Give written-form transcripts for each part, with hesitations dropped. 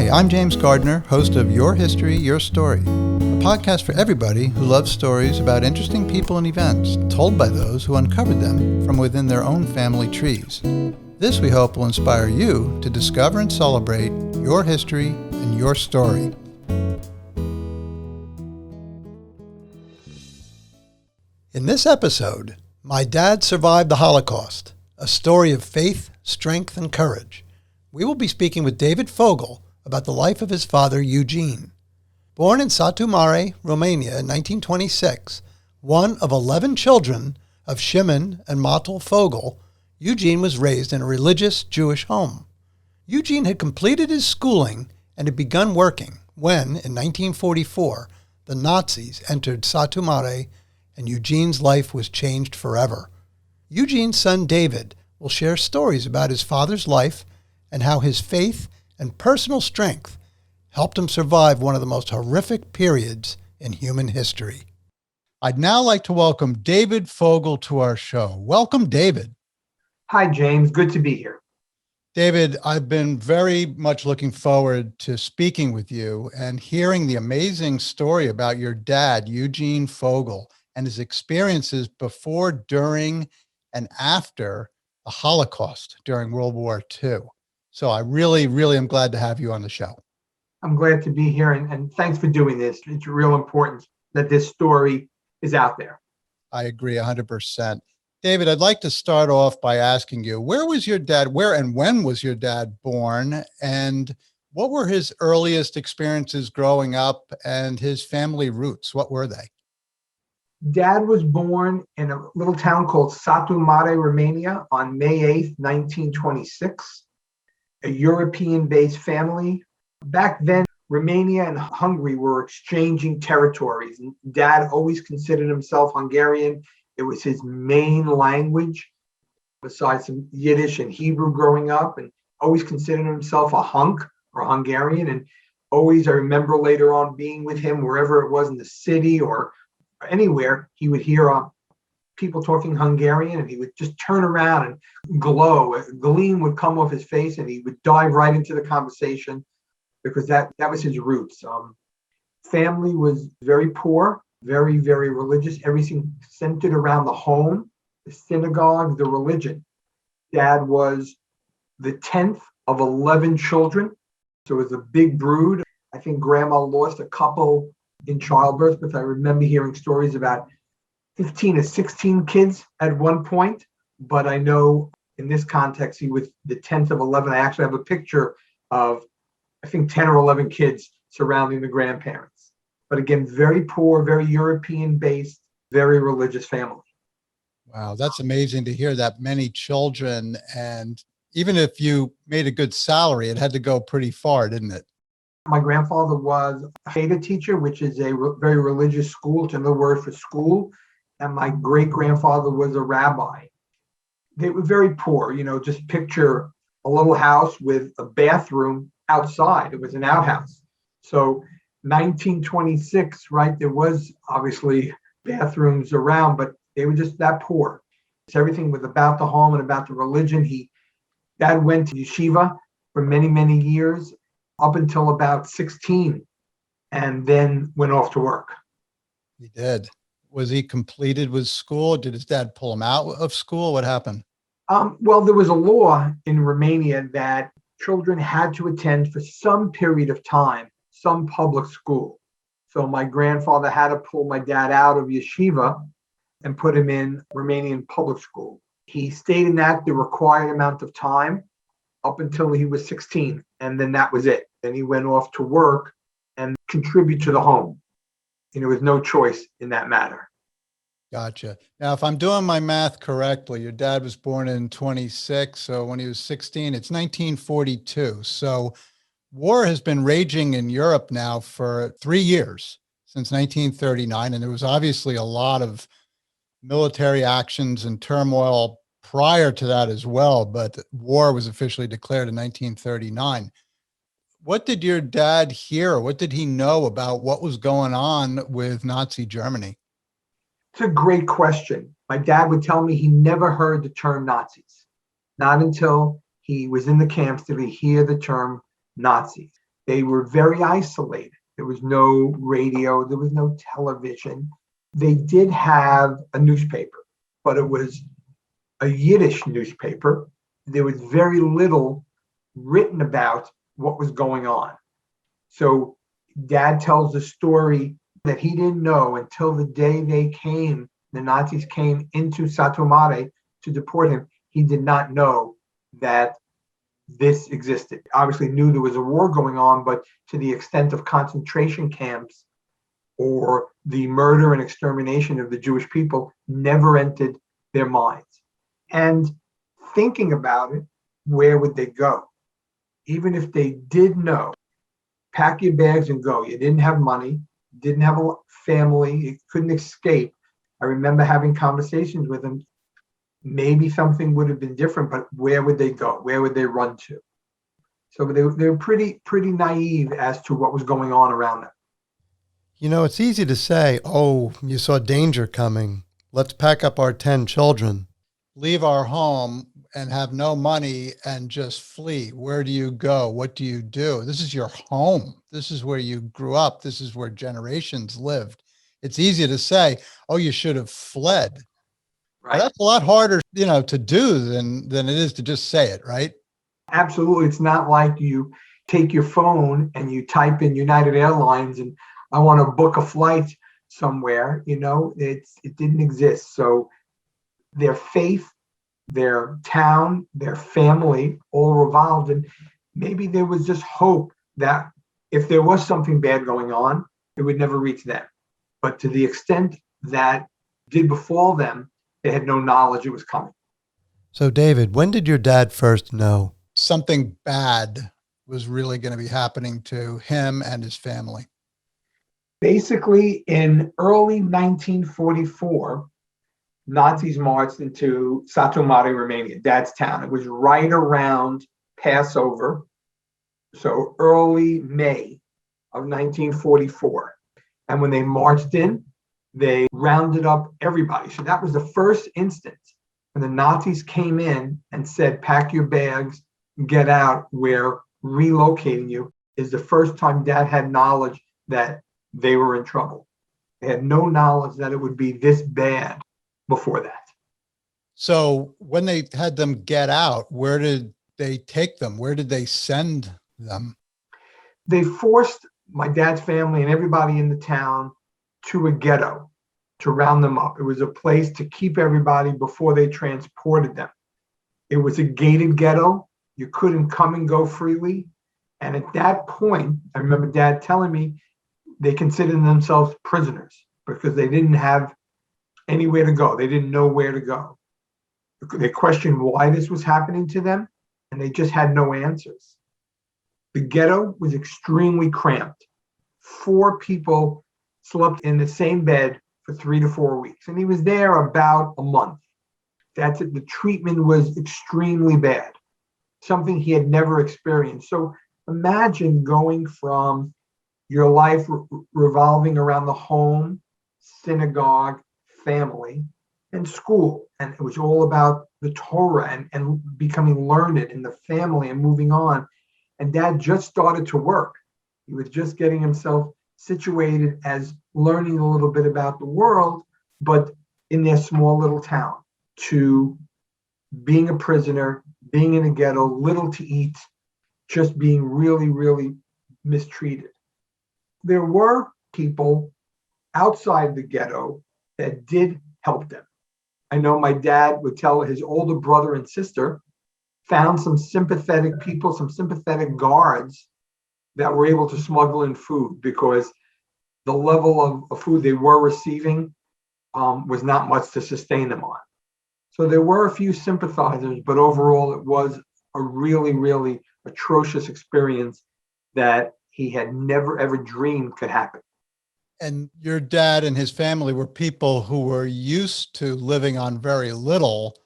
Hi, I'm James Gardner, host of Your History, Your Story, a podcast for everybody who loves stories about interesting people and events told by those who uncovered them from within their own family trees. This, we hope, will inspire you to discover and celebrate your history and your story. In this episode, My Dad Survived the Holocaust, a story of faith, strength, and courage. We will be speaking with David Fogel about the life of his father, Eugene. Born in Satu Mare, Romania in 1926, one of 11 children of Shimon and Mattel Fogel, Eugene was raised in a religious Jewish home. Eugene had completed his schooling and had begun working when, in 1944, the Nazis entered Satu Mare and Eugene's life was changed forever. Eugene's son, David, will share stories about his father's life and how his faith and personal strength helped him survive one of the most horrific periods in human history. I'd now like to welcome David Fogel to our show. Welcome, David. Hi, James. Good to be here. David, I've been very much looking forward to speaking with you and hearing the amazing story about your dad, Eugene Fogel, and his experiences before, during, and after the Holocaust during World War II. So I really am glad to have you on the show. I'm glad to be here, and thanks for doing this. It's real important that this story is out there. I agree 100%. David, I'd like to start off by asking you, where and when was your dad born, and what were his earliest experiences growing up and his family roots? What were they? Dad was born in a little town called Satu Mare, Romania on May 8th, 1926. A European-based family. Back then, Romania and Hungary were exchanging territories. And Dad always considered himself Hungarian. It was his main language, besides some Yiddish and Hebrew growing up, and always considered himself a hunk or Hungarian. And always, I remember later on being with him wherever it was in the city or anywhere, he would hear people talking Hungarian, and he would just turn around and glow. A gleam would come off his face, and he would dive right into the conversation because that was his roots. Family was very poor, very religious. Everything centered around the home, the synagogue, the religion. Dad was the 10th of 11 children, so it was a big brood. I think Grandma lost a couple in childbirth, but I remember hearing stories about 15 to 16 kids at one point, but I know in this context, he was the 10th of 11. I actually have a picture of, I think, 10 or 11 kids surrounding the grandparents. But again, very poor, very European-based, very religious family. Wow, that's amazing to hear that many children. And even if you made a good salary, it had to go pretty far, didn't it? My grandfather was a Cheder teacher, which is a very religious school. It's another word for school. And my great-grandfather was a rabbi. They were very poor, just picture a little house with a bathroom outside. It was an outhouse. So 1926, right, there was obviously bathrooms around, but they were just that poor. So everything was about the home and about the religion. Dad went to yeshiva for many years, up until about 16, and then went off to work. He did. Was he completed with school? Did his dad pull him out of school? What happened? Well, there was a law in Romania that children had to attend for some period of time, some public school. So my grandfather had to pull my dad out of yeshiva and put him in Romanian public school. He stayed in that the required amount of time up until he was 16, and then that was it. Then he went off to work and contribute to the home. There was no choice in that matter. Gotcha. Now, if I'm doing my math correctly, your dad was born in 26. So when he was 16, it's 1942. So war has been raging in Europe now for 3 years, since 1939. And there was obviously a lot of military actions and turmoil prior to that as well. But war was officially declared in 1939. What did your dad hear? What did he know about what was going on with Nazi Germany? It's a great question. My dad would tell me he never heard the term Nazis. Not until he was in the camps did he hear the term Nazis. They were very isolated. There was no radio, there was no television. They did have a newspaper, but it was a Yiddish newspaper. There was very little written about what was going on. So Dad tells the story that he didn't know until the day the Nazis came into Satu Mare to deport him. He did not know that this existed. Obviously knew there was a war going on, but to the extent of concentration camps or the murder and extermination of the Jewish people never entered their minds. And thinking about it, where would they go? Even if they did know, pack your bags and go. You didn't have money, didn't have a family, you couldn't escape. I remember having conversations with him. Maybe something would have been different, but where would they go? Where would they run to? So they were pretty naive as to what was going on around them. You know, it's easy to say, oh, you saw danger coming. Let's pack up our 10 children, leave our home and have no money and just flee. Where do you go? What do you do? This is your home. This is where you grew up. This is where generations lived. It's easy to say, oh, you should have fled. Right. That's a lot harder, to do than it is to just say it, right? Absolutely. It's not like you take your phone and you type in United Airlines and I want to book a flight somewhere. It didn't exist. So their faith, their town, their family all revolved. And maybe there was just hope that if there was something bad going on, it would never reach them. But to the extent that did befall them, they had no knowledge it was coming. So, David, when did your dad first know something bad was really going to be happening to him and his family? Basically, in early 1944, Nazis marched into Satu Mare, Romania, Dad's town. It was right around Passover, so early May of 1944. And when they marched in, they rounded up everybody. So that was the first instance when the Nazis came in and said, pack your bags, get out, we're relocating you, is the first time Dad had knowledge that they were in trouble. They had no knowledge that it would be this bad before that. So when they had them get out, where did they take them? Where did they send them? They forced my dad's family and everybody in the town to a ghetto to round them up. It was a place to keep everybody before they transported them. It was a gated ghetto. You couldn't come and go freely. And at that point, I remember Dad telling me they considered themselves prisoners because they didn't have anywhere to go. They didn't know where to go. They questioned why this was happening to them, and they just had no answers. The ghetto was extremely cramped. 4 people slept in the same bed for 3 to 4 weeks, and he was there about a month. That's it. The treatment was extremely bad, something he had never experienced. So imagine going from your life revolving around the home, synagogue, family, and school. And it was all about the Torah and becoming learned in the family and moving on. And Dad just started to work. He was just getting himself situated as learning a little bit about the world, but in their small little town, to being a prisoner, being in a ghetto, little to eat, just being really, really mistreated. There were people outside the ghetto that did help them. I know my dad would tell his older brother and sister found some sympathetic people, some sympathetic guards that were able to smuggle in food because the level of food they were receiving was not much to sustain them on. So there were a few sympathizers, but overall it was a really, really atrocious experience that he had never, ever dreamed could happen. And your dad and his family were people who were used to living on very little.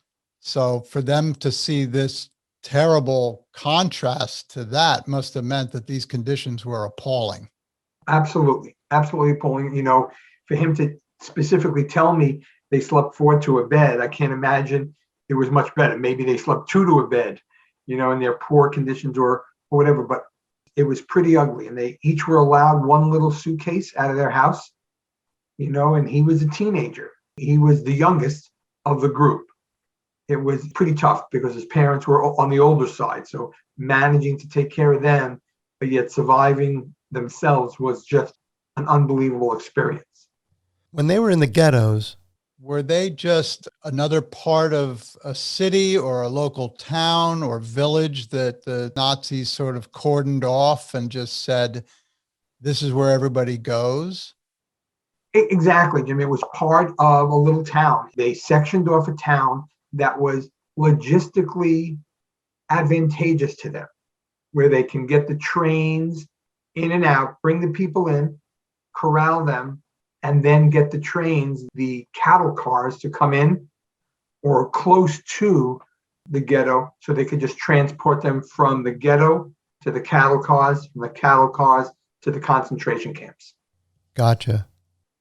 So for them to see this terrible contrast to that must have meant that these conditions were appalling. Absolutely. Absolutely appalling. For him to specifically tell me they slept 4 to a bed, I can't imagine it was much better. Maybe they slept 2 to a bed, in their poor conditions or whatever. But it was pretty ugly. And they each were allowed one little suitcase out of their house, and he was a teenager. He was the youngest of the group. It was pretty tough because his parents were on the older side. So managing to take care of them, but yet surviving themselves was just an unbelievable experience. When they were in the ghettos, were they just another part of a city or a local town or village that the Nazis sort of cordoned off and just said, this is where everybody goes? Exactly, Jim. It was part of a little town. They sectioned off a town that was logistically advantageous to them, where they can get the trains in and out, bring the people in, corral them, and then get the trains, the cattle cars to come in or close to the ghetto so they could just transport them from the ghetto to the cattle cars, from the cattle cars to the concentration camps. Gotcha.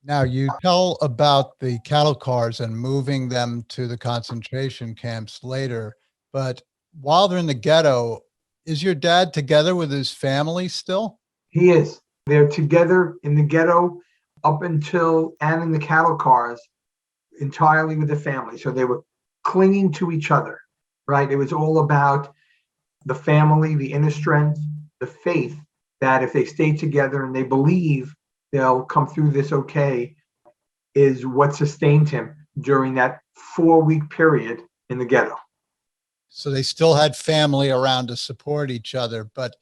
Now, you tell about the cattle cars and moving them to the concentration camps later, but while they're in the ghetto, is your dad together with his family still? He is. They're together in the ghetto up until and in the cattle cars entirely with the family. So they were clinging to each other, right? It was all about the family, the inner strength, the faith that if they stay together and they believe they'll come through this okay, is what sustained him during that 4-week period in the ghetto. So they still had family around to support each other. But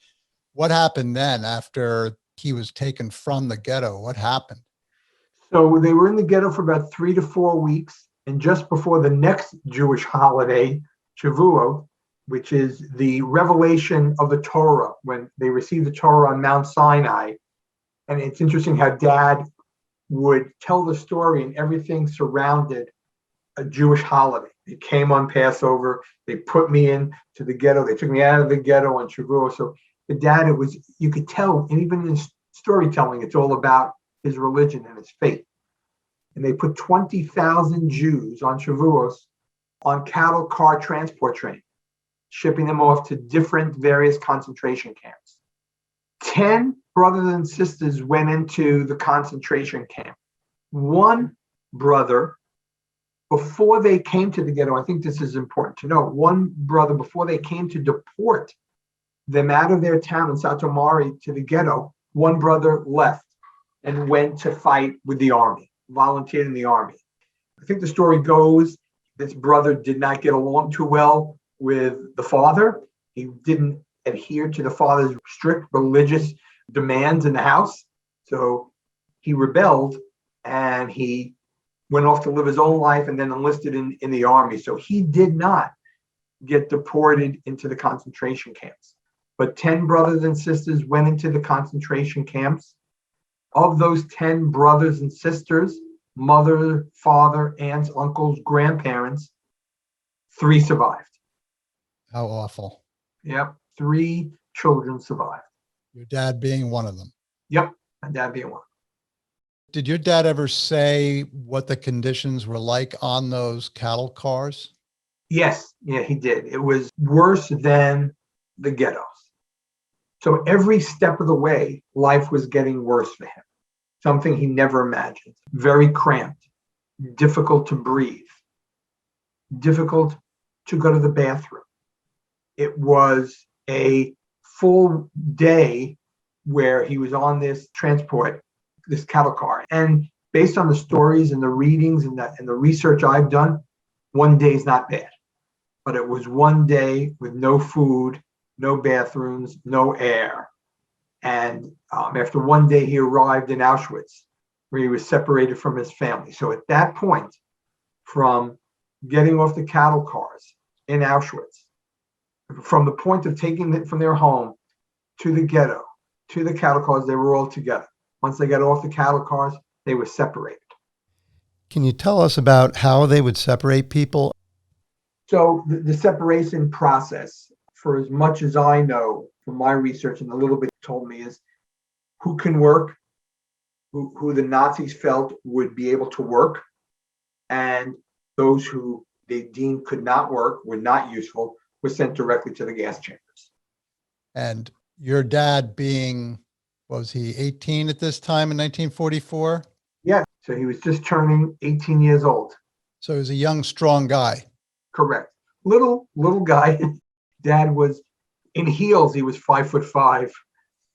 what happened then after he was taken from the ghetto? What happened? So they were in the ghetto for about 3 to 4 weeks. And just before the next Jewish holiday, Shavuot, which is the revelation of the Torah, when they received the Torah on Mount Sinai. And it's interesting how Dad would tell the story and everything surrounded a Jewish holiday. They came on Passover. They put me in to the ghetto. They took me out of the ghetto on Shavuot. So the dad, you could tell, and even in his storytelling, it's all about his religion and his faith. And they put 20,000 Jews on Shavuos on cattle car transport train, shipping them off to different various concentration camps. 10 brothers and sisters went into the concentration camp. One brother, before they came to the ghetto, I think this is important to know, one brother, before they came to deport them out of their town in Satu Mare to the ghetto, one brother left and went to fight with the army, volunteered in the army. I think the story goes, this brother did not get along too well with the father. He didn't adhere to the father's strict religious demands in the house. So he rebelled and he went off to live his own life and then enlisted in the army. So he did not get deported into the concentration camps. But 10 brothers and sisters went into the concentration camps. Of those 10 brothers and sisters, mother, father, aunts, uncles, grandparents, 3 survived. How awful. Yep, 3 children survived. Your dad being one of them. Yep, my dad being one. Did your dad ever say what the conditions were like on those cattle cars? Yes, yeah, he did. It was worse than the ghettos. So every step of the way, life was getting worse for him. Something he never imagined. Very cramped, difficult to breathe, difficult to go to the bathroom. It was a full day where he was on this transport, this cattle car. And based on the stories and the readings and the research I've done, one day is not bad. But it was one day with no food, no bathrooms, no air. And after one day, he arrived in Auschwitz, where he was separated from his family. So at that point, from getting off the cattle cars in Auschwitz, from the point of taking it from their home to the ghetto, to the cattle cars, they were all together. Once they got off the cattle cars, they were separated. Can you tell us about how they would separate people? So the separation process, for as much as I know from my research and a little bit told me, is who can work, who the Nazis felt would be able to work, and those who they deemed could not work, were not useful, were sent directly to the gas chambers. And your dad being, was he 18 at this time in 1944? Yeah, so he was just turning 18 years old. So he was a young, strong guy. Correct. Little guy. Dad was in heels. He was 5'5"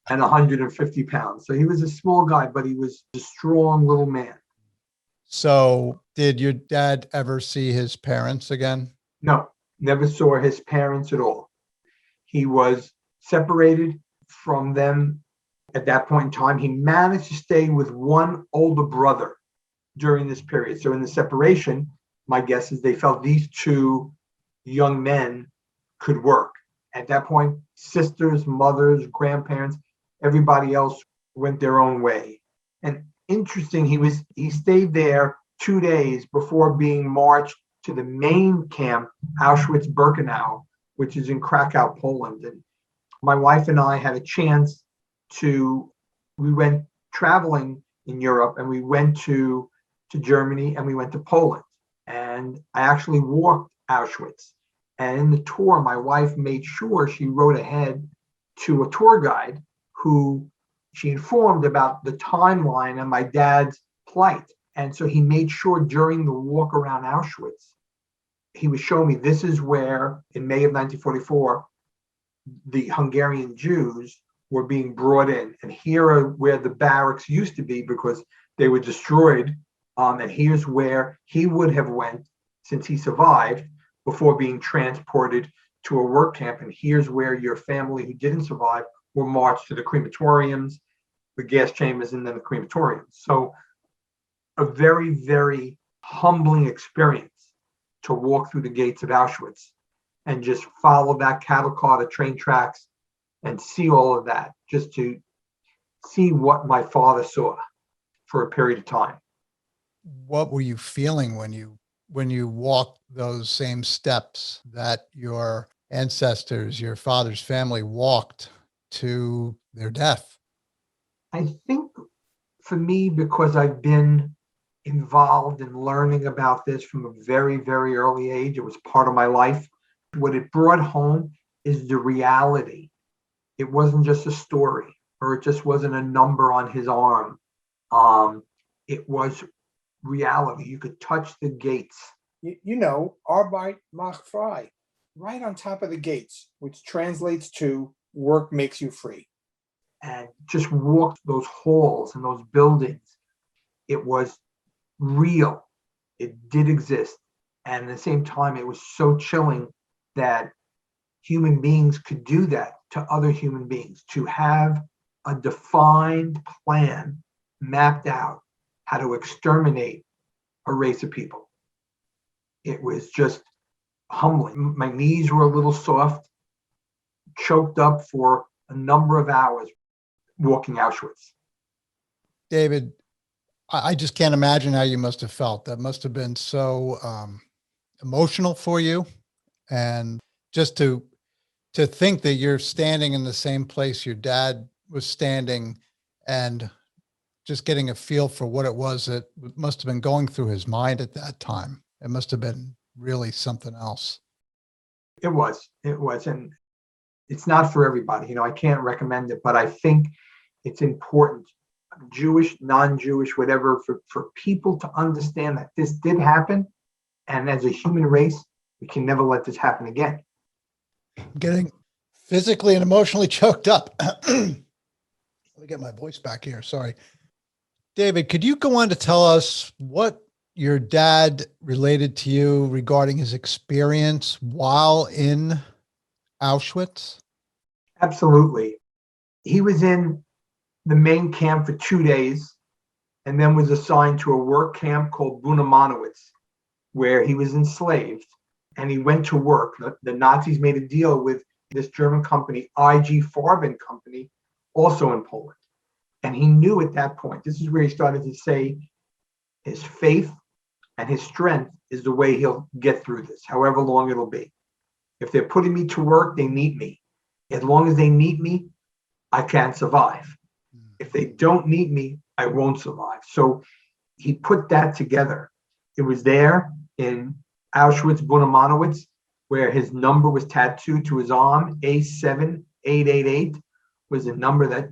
and 150 pounds. So he was a small guy, but he was a strong little man. So did your dad ever see his parents again? No, never saw his parents at all. He was separated from them at that point in time. He managed to stay with one older brother during this period. So in the separation, my guess is they felt these two young men could work. At that point, sisters, mothers, grandparents, everybody else went their own way. And interesting, he stayed there 2 days before being marched to the main camp, Auschwitz Birkenau, which is in Krakow, Poland. And my wife and I had a chance we went traveling in Europe, and we went to Germany, and we went to Poland. And I actually walked Auschwitz. And in the tour, my wife made sure she wrote ahead to a tour guide who she informed about the timeline of my dad's plight. And so he made sure during the walk around Auschwitz, he was showing me this is where, in May of 1944, the Hungarian Jews were being brought in. And here are where the barracks used to be because they were destroyed. And here's where he would have went since he survived before being transported to a work camp. And here's where your family who didn't survive were marched to the crematoriums, the gas chambers, and then the crematoriums. So a very, very humbling experience to walk through the gates of Auschwitz and just follow that cattle car to train tracks and see all of that, just to see what my father saw for a period of time. What were you feeling when you walked those same steps that your ancestors, your father's family walked to their death? I think for me, because I've been involved in learning about this from a very, very early age, it was part of my life. What it brought home is the reality. It wasn't just a story, or it just wasn't a number on his arm. It was reality. You could touch the gates. Arbeit macht frei, right on top of the gates, which translates to work makes you free. And just walk those halls and those buildings. It was real. It did exist. And at the same time, it was so chilling that human beings could do that to other human beings, to have a defined plan mapped out how to exterminate a race of people. It was just humbling. My knees were a little soft, choked up for a number of hours walking Auschwitz. David, I just can't imagine how you must have felt. That must have been so emotional for you. And just to think that you're standing in the same place your dad was standing and just getting a feel for what it was that must have been going through his mind at that time. It must have been really something else. It was. And it's not for everybody. I can't recommend it, but I think it's important, Jewish, non-Jewish, whatever, for people to understand that this did happen. And as a human race, we can never let this happen again. I'm getting physically and emotionally choked up. Let me get my voice back here. Sorry. David, could you go on to tell us what your dad related to you regarding his experience while in Auschwitz? Absolutely. He was in the main camp for 2 days and then was assigned to a work camp called Buchenwald, where he was enslaved. And he went to work. The Nazis made a deal with this German company, IG Farben company, also in Poland. And he knew at that point, this is where he started to say his faith and his strength is the way he'll get through this, however long it'll be. If they're putting me to work, they need me. As long as they need me, I can't survive. If they don't need me, I won't survive. So he put that together. It was there in Auschwitz, Buchenwald, where his number was tattooed to his arm, A7888, was a number that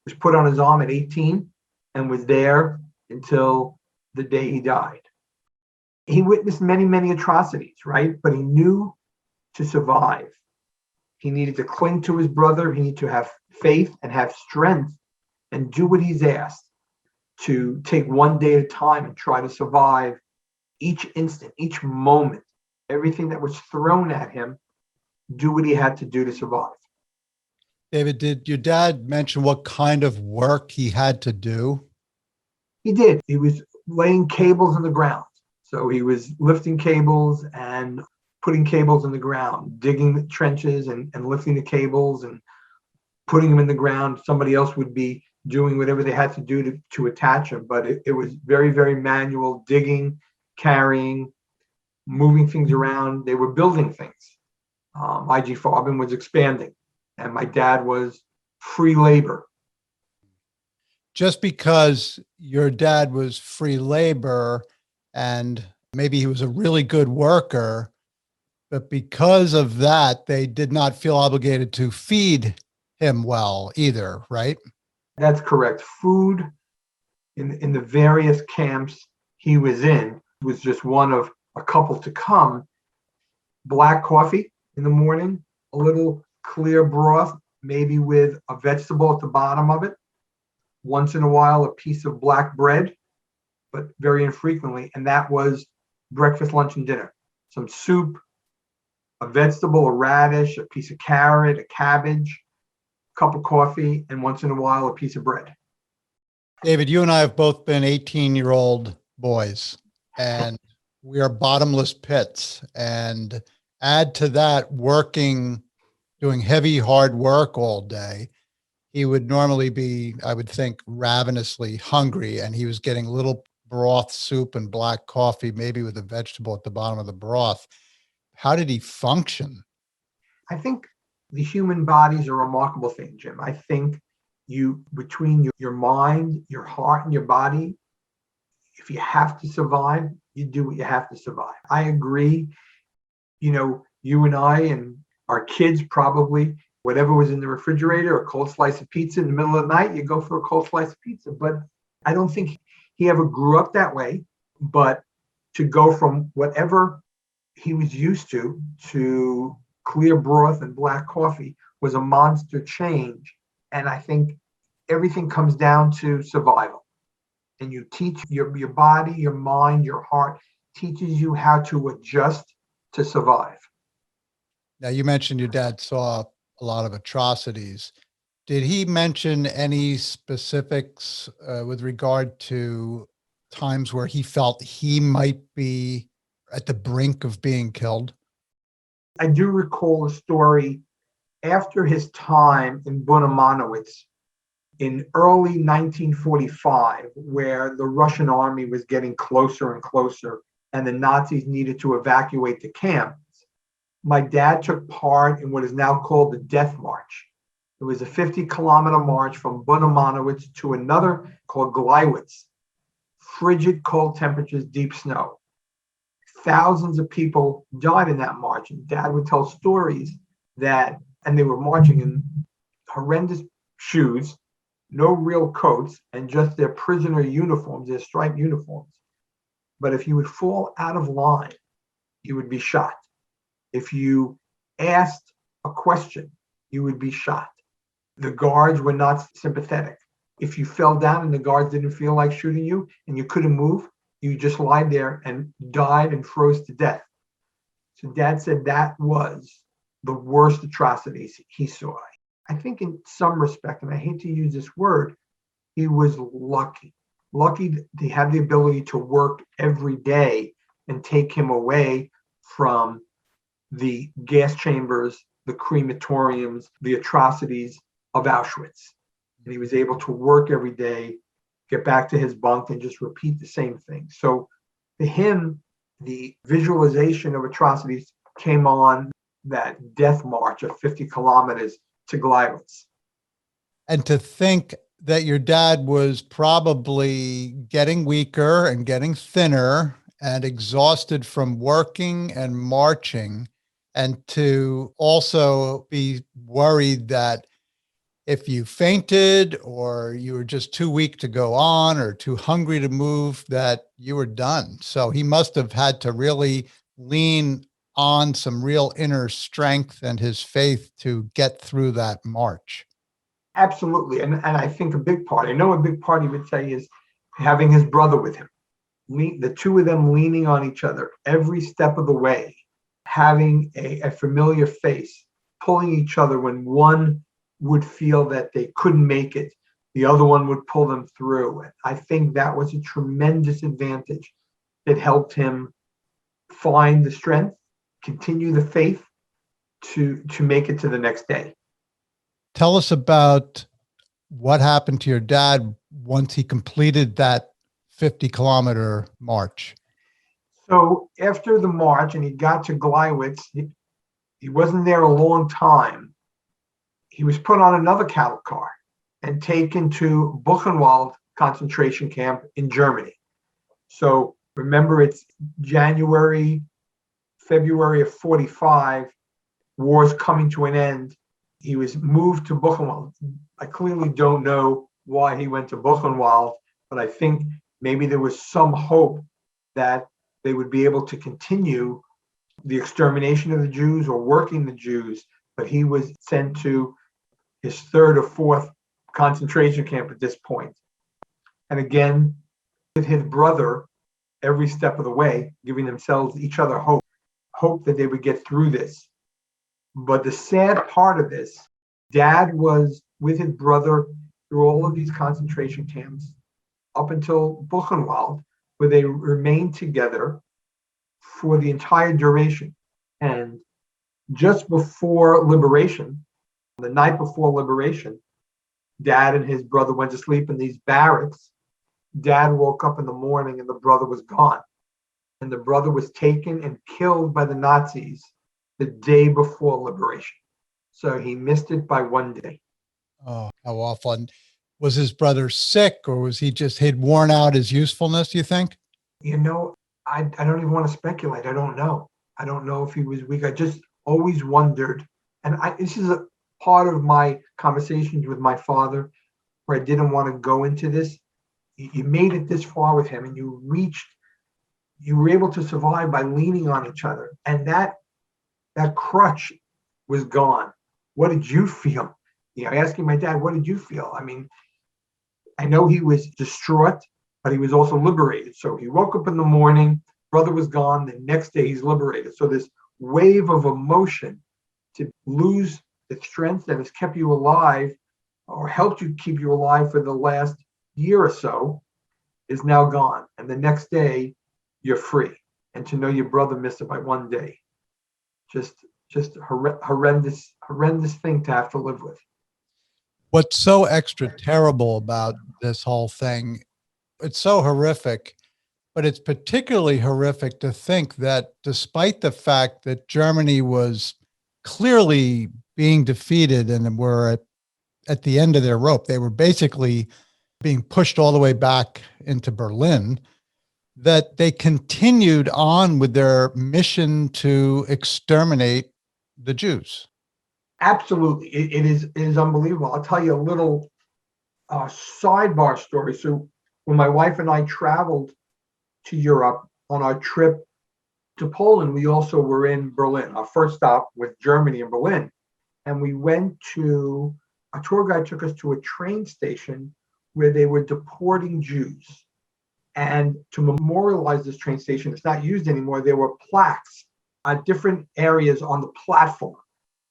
was put on his arm at 18 and was there until the day he died. He witnessed many, many atrocities, right? But he knew to survive, he needed to cling to his brother. He needed to have faith and have strength and do what he's asked, to take one day at a time and try to survive each instant, each moment, everything that was thrown at him, do what he had to do to survive. David, did your dad mention what kind of work he had to do? He did. He was laying cables in the ground. So he was lifting cables and putting cables in the ground, digging the trenches and lifting the cables and putting them in the ground. Somebody else would be doing whatever they had to do to attach them. But it was very, very manual, digging, carrying, moving things around. They were building things. IG Farben was expanding, and my dad was free labor. Just because your dad was free labor and maybe he was a really good worker, but because of that, they did not feel obligated to feed him well either, right? That's correct. Food in the various camps he was in was just one of a couple to come. Black coffee in the morning, a little clear broth, maybe with a vegetable at the bottom of it. Once in a while, a piece of black bread, but very infrequently. And that was breakfast, lunch, and dinner. Some soup, a vegetable, a radish, a piece of carrot, a cabbage, a cup of coffee, and once in a while, a piece of bread. David, you and I have both been 18-year-old boys, and we are bottomless pits. And add to that working, doing heavy, hard work all day. He would normally be, I would think, ravenously hungry, and he was getting little broth soup and black coffee, maybe with a vegetable at the bottom of the broth. How did he function? I think the human body is a remarkable thing, Jim. I think between your mind, your heart, and your body, if you have to survive, you do what you have to survive. I agree. You and I and our kids probably, whatever was in the refrigerator, a cold slice of pizza in the middle of the night, you go for a cold slice of pizza. But I don't think he ever grew up that way. But to go from whatever he was used to clear broth and black coffee was a monster change. And I think everything comes down to survival. And you teach your body, your mind, your heart, teaches you how to adjust to survive. Now, you mentioned your dad saw a lot of atrocities. Did he mention any specifics with regard to times where he felt he might be at the brink of being killed? I do recall a story after his time in Buchenwald in early 1945, where the Russian army was getting closer and closer, and the Nazis needed to evacuate the camp. My dad took part in what is now called the Death March. It was a 50-kilometer march from Buchenwald to another called Gleiwitz. Frigid, cold temperatures, deep snow. Thousands of people died in that march. And Dad would tell stories and they were marching in horrendous shoes, no real coats, and just their prisoner uniforms, their striped uniforms. But if you would fall out of line, you would be shot. If you asked a question, you would be shot. The guards were not sympathetic. If you fell down and the guards didn't feel like shooting you and you couldn't move, you just lied there and died and froze to death. So Dad said that was the worst atrocities he saw. I think in some respect, and I hate to use this word, he was lucky to have the ability to work every day and take him away from the gas chambers, the crematoriums, the atrocities of Auschwitz. And he was able to work every day, get back to his bunk, and just repeat the same thing. So to him, the visualization of atrocities came on that death march of 50 kilometers to Gleiwitz. And to think that your dad was probably getting weaker and getting thinner and exhausted from working and marching, and to also be worried that if you fainted or you were just too weak to go on or too hungry to move, that you were done. So he must have had to really lean on some real inner strength and his faith to get through that march. Absolutely. And I think a big part, I know a big part he would say is having his brother with him. The two of them leaning on each other every step of the way, having a familiar face, pulling each other when one would feel that they couldn't make it, the other one would pull them through. I think that was a tremendous advantage that helped him find the strength, continue the faith to make it to the next day. Tell us about what happened to your dad once he completed that 50-kilometer march. So after the march and he got to Gleiwitz, he wasn't there a long time. He was put on another cattle car and taken to Buchenwald concentration camp in Germany. So remember, it's January, February of 45, war's coming to an end. He was moved to Buchenwald. I clearly don't know why he went to Buchenwald, but I think maybe there was some hope that they would be able to continue the extermination of the Jews or working the Jews, but he was sent to his third or fourth concentration camp at this point. And again, with his brother, every step of the way, giving themselves each other hope that they would get through this. But the sad part of this, Dad was with his brother through all of these concentration camps up until Buchenwald, where they remained together for the entire duration. And just before liberation, the night before liberation, Dad and his brother went to sleep in these barracks. Dad woke up in the morning and the brother was gone. And the brother was taken and killed by the Nazis the day before liberation. So he missed it by one day. Oh, how awful. And was his brother sick, or was he'd worn out his usefulness, you think? I don't even want to speculate. I don't know. I don't know if he was weak. I just always wondered. And this is a part of my conversations with my father where I didn't want to go into this. You made it this far with him and you were able to survive by leaning on each other. And that crutch was gone. What did you feel? Asking my dad, what did you feel? I mean, I know he was distraught, but he was also liberated. So he woke up in the morning, brother was gone. The next day he's liberated. So this wave of emotion to lose the strength that has kept you alive or helped you keep you alive for the last year or so is now gone. And the next day you're free. And to know your brother missed it by one day, just horrendous thing to have to live with. What's so extra terrible about this whole thing, it's so horrific, but it's particularly horrific to think that despite the fact that Germany was clearly being defeated and were at the end of their rope, they were basically being pushed all the way back into Berlin, that they continued on with their mission to exterminate the Jews. Absolutely. It is unbelievable. I'll tell you a little sidebar story. So when my wife and I traveled to Europe on our trip to Poland, we also were in Berlin. Our first stop was Germany and Berlin. And we went to, a tour guide took us to a train station where they were deporting Jews. And to memorialize this train station, it's not used anymore, there were plaques at different areas on the platform.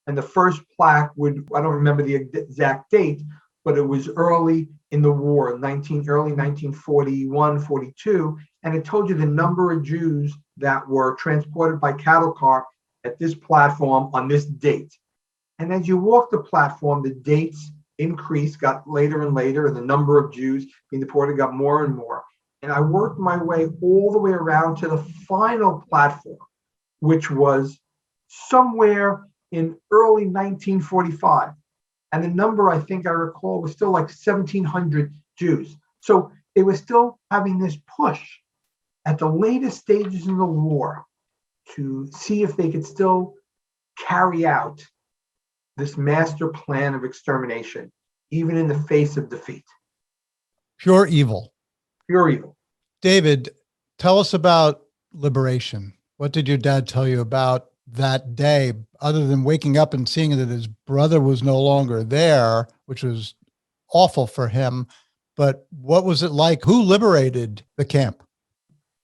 And the first plaque I don't remember the exact date, but it was early in the war, early 1941, 42. And it told you the number of Jews that were transported by cattle car at this platform on this date. And as you walk the platform, the dates increased, got later and later, and the number of Jews being deported got more and more. And I worked my way all the way around to the final platform, which was somewhere in early 1945. And the number I think I recall was still like 1,700 Jews. So they were still having this push at the latest stages in the war to see if they could still carry out this master plan of extermination. even in the face of defeat. Pure evil. Pure evil. David, tell us about liberation. What did your dad tell you about that day, other than waking up and seeing that his brother was no longer there, which was awful for him? But what was it like? Who liberated the camp?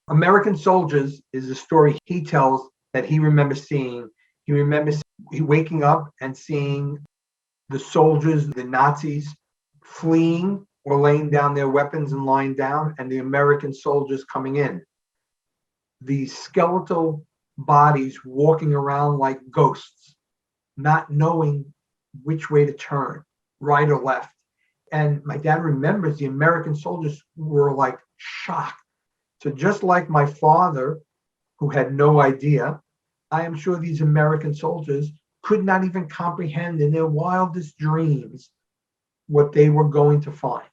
American Soldiers is a story he tells that he remembers seeing. He remembers waking up and seeing the soldiers, the Nazis, fleeing or laying down their weapons and lying down, and the American soldiers coming in. These skeletal bodies walking around like ghosts, not knowing which way to turn, right or left. And my dad remembers the American soldiers were like shocked. So just like my father, who had no idea, I am sure these American soldiers could not even comprehend in their wildest dreams what they were going to find,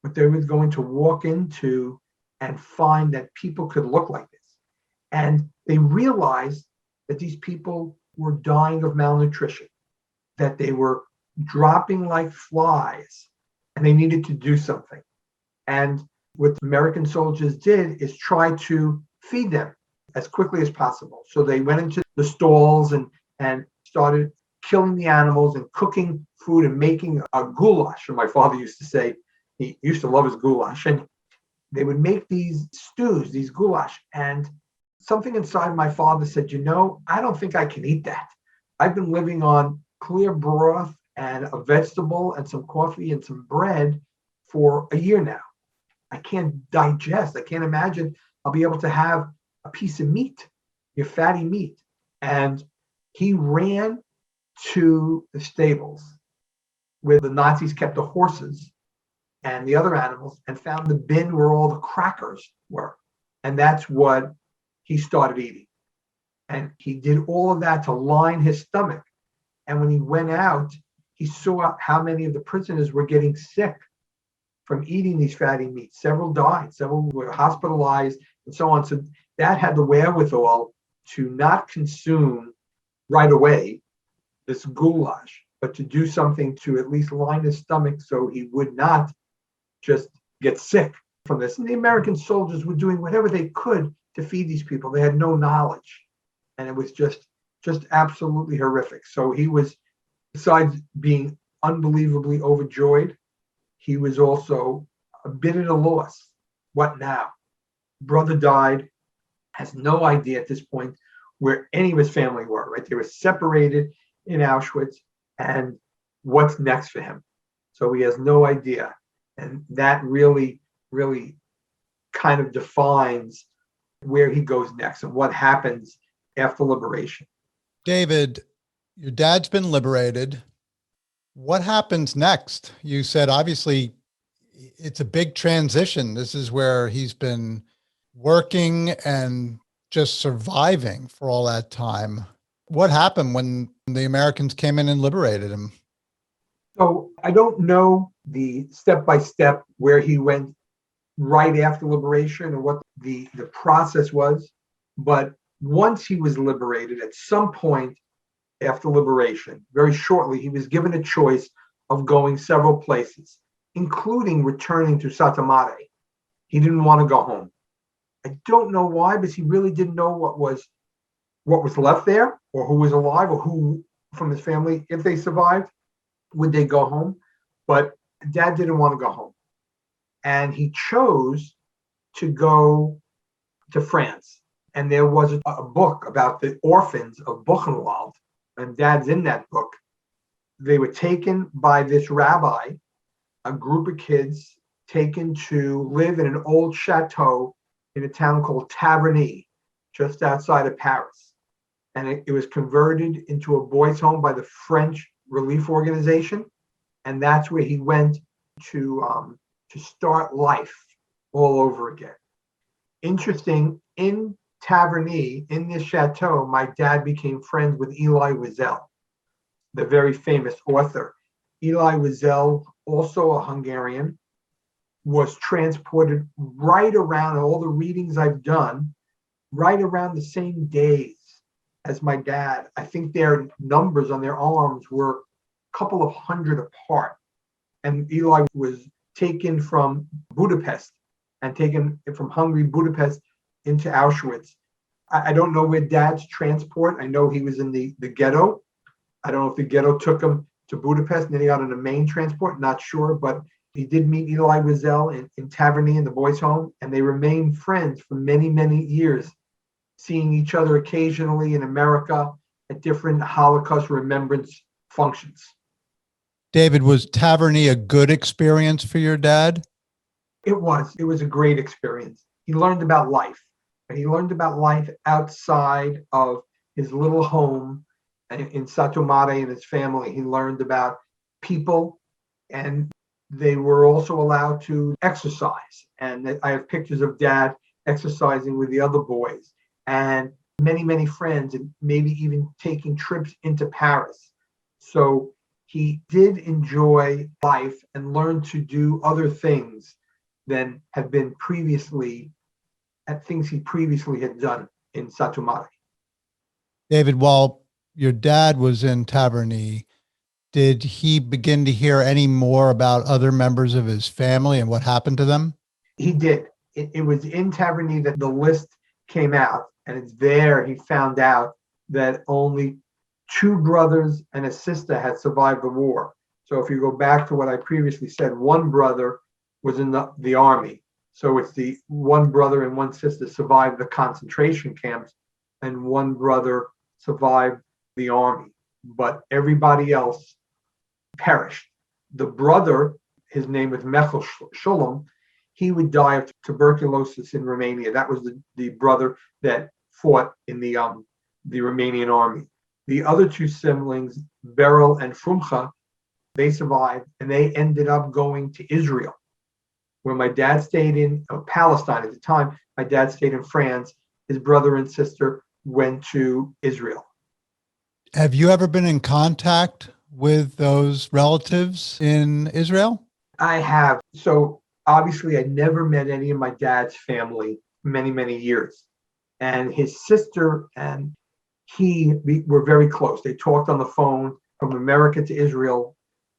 what they were going to walk into and find that people could look like this. And they realized that these people were dying of malnutrition, that they were dropping like flies, and they needed to do something. And what the American soldiers did is try to feed them as quickly as possible. So they went into the stalls and started killing the animals and cooking food and making a goulash. And my father used to say, he used to love his goulash. And they would make these stews, these goulash. And something inside my father said, I don't think I can eat that. I've been living on clear broth and a vegetable and some coffee and some bread for a year now. I can't digest. I can't imagine I'll be able to have a piece of meat, your fatty meat. And he ran to the stables where the Nazis kept the horses and the other animals and found the bin where all the crackers were. And that's what he started eating. And he did all of that to line his stomach. And when he went out, he saw how many of the prisoners were getting sick from eating these fatty meats. Several died, several were hospitalized, and so on. So that had the wherewithal to not consume right away this goulash, but to do something to at least line his stomach so he would not just get sick from this. And the American soldiers were doing whatever they could to feed these people. They had no knowledge. And it was just absolutely horrific. So he was, besides being unbelievably overjoyed, he was also a bit at a loss. What now? Brother died, has no idea at this point where any of his family were, right? They were separated in Auschwitz, and what's next for him? So he has no idea. And that really, really kind of defines where he goes next and what happens after liberation. David, your dad's been liberated. What happens next? You said, obviously, it's a big transition. This is where he's been working and just surviving for all that time. What happened when the Americans came in and liberated him? So I don't know the step-by-step where he went right after liberation or what the process was. But once he was liberated, at some point after liberation, very shortly, he was given a choice of going several places, including returning to Satu Mare. He didn't want to go home. I don't know why, because he really didn't know what was left there, or who was alive, or who from his family, if they survived, would they go home? But Dad didn't want to go home. And he chose to go to France. And there was a book about the Orphans of Buchenwald, and Dad's in that book. They were taken by this rabbi, a group of kids taken to live in an old chateau in a town called Taverny, just outside of Paris. And it was converted into a boys' home by the French Relief Organization. And that's where he went to start life all over again. Interesting, in Taverny, in this chateau, my dad became friends with Elie Wiesel, the very famous author. Elie Wiesel, also a Hungarian, was transported right around, all the readings I've done, right around the same days as my dad. I think their numbers on their arms were a couple of hundred apart. and Eli was taken from Budapest and taken from Hungary, Budapest, into Auschwitz. I don't know where Dad's transport. I know he was in the ghetto. I don't know if the ghetto took him to Budapest and then he got on a main transport, not sure, but he did meet Eli Wiesel in Taverny in the boys' home, and they remained friends for many, many years, seeing each other occasionally in America at different Holocaust remembrance functions. David, was Taverny a good experience for your dad? It was a great experience. He learned about life, and he learned about life outside of his little home in Satu Mare and his family. He learned about people, and they were also allowed to exercise. And I have pictures of Dad exercising with the other boys and many, many friends, and maybe even taking trips into Paris. So he did enjoy life and learn to do other things than had been previously at things he previously had done in Satu Mare. David, while your dad was in Taverny, did he begin to hear any more about other members of his family and what happened to them? He did. It was in Taverny that the list came out, and it's there he found out that only 2 brothers and a sister had survived the war. So if you go back to what I previously said, 1 brother was in the army. So it's the 1 brother and 1 sister survived the concentration camps, and 1 brother survived the army. But everybody else perished. The brother, his name was Mechel Shulam, he would die of tuberculosis in Romania. That was the brother that fought in the Romanian army. The other 2 siblings, Beryl and Frumcha, they survived, and they ended up going to Israel, where my dad stayed in Palestine at the time. My dad stayed in France. His brother and sister went to Israel. Have you ever been in contact with those relatives in Israel? I have. So obviously I never met any of my dad's family many, many years. And his sister and he were very close. They talked on the phone from America to Israel